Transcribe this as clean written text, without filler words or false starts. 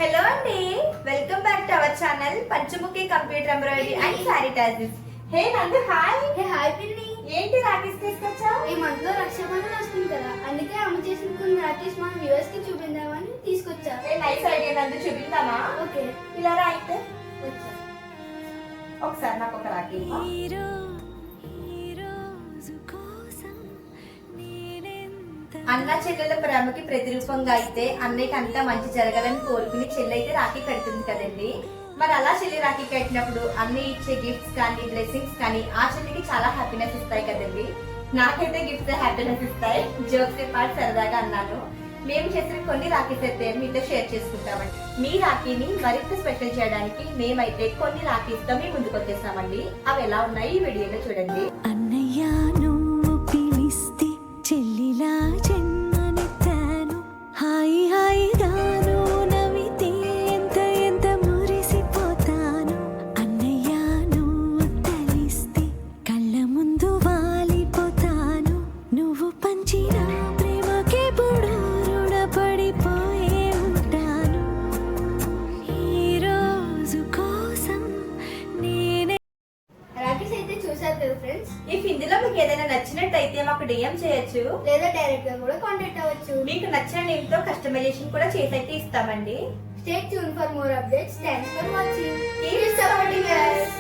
Hello అండి, welcome back to our channel Panchamukhi computer embroidery and sanitizers. Hey Nandu, hi. Hey hi పిన్ని. ఏంటి రాఖీస్ తీసుకొచ్చావు? ఈ మంత్ లో రక్షాబంధన్ వస్తుంది కదా, అందుకే అమ్మ చేసిన కొన్ని రాఖీస్ మన వ్యూవర్స్ కి చూపిందామని తీసుకొచ్చా. ఏ నైస్ ఐడియా నందు, చూపిద్దామా? ఓకే, ఇలా రా అయితే. వచ్చా. ఒకసారి నాకు ఒక రాఖీ ఇవ్వు. అన్న చెల్లెల ప్రేమకి ప్రతిరూపంగా అయితే అన్నయ్యకి అంతా మంచి జరగాలని కోరుకుని చెల్లి అయితే రాఖీ కడుతుంది కదండి. మరి అలా చెల్లి రాఖీ కట్టినప్పుడు అన్నయ్య ఇచ్చే గిఫ్ట్స్ కానీ బ్లెస్సింగ్స్ కానీ ఆ చెల్లికి చాలా హ్యాపీనెస్ ఇస్తాయి కదండి. నాకైతే గిఫ్ట్స్ హ్యాపీనెస్ ఇస్తాయి. జోక్స్ పాటు సరదాగా అన్నాను. మేము చేసిన కొన్ని రాఖీస్ అయితే మీతో షేర్ చేసుకుంటామండి. మీ రాఖీని మరింత స్పెషల్ చేయడానికి మేమైతే కొన్ని రాఖీస్ తో మీ ముందుకు వచ్చేసామండి. అవి ఎలా ఉన్నాయి ఈ వీడియోలో చూడండి. అన్నయ్య నువ్వు పిలిస్తే చెల్లిలా జన్మనెత్తాను, హాయి హాయిగాను నవ్వితే ఎంత ఎంత మురిసిపోతాను. అన్నయ్య నువ్వు తలిస్తే కళ్ళ ముందు వాలిపోతాను, నువ్వు పంచిన ప్రేమకే పుడు రుణపడిపోయే ఉంటాను. ఈ రోజు కోసం నేనే. రాఖీస్ అయితే చూసారు కదా ఫ్రెండ్స్. ఇఫ్ ఇందులో మీకు ఏదైనా నచ్చినట్టయితే మాకు డిఎం చేయొచ్చు, లేదా డైరెక్ట్ గా కూడా కాంటాక్ట్ అవ్వచ్చు. మీకు నచ్చిన నేమ్ తో కస్టమైజేషన్ కూడా చేసి అయితే ఇస్తామండి. Stay tune for more updates. Thanks for watching. Keep supporting us.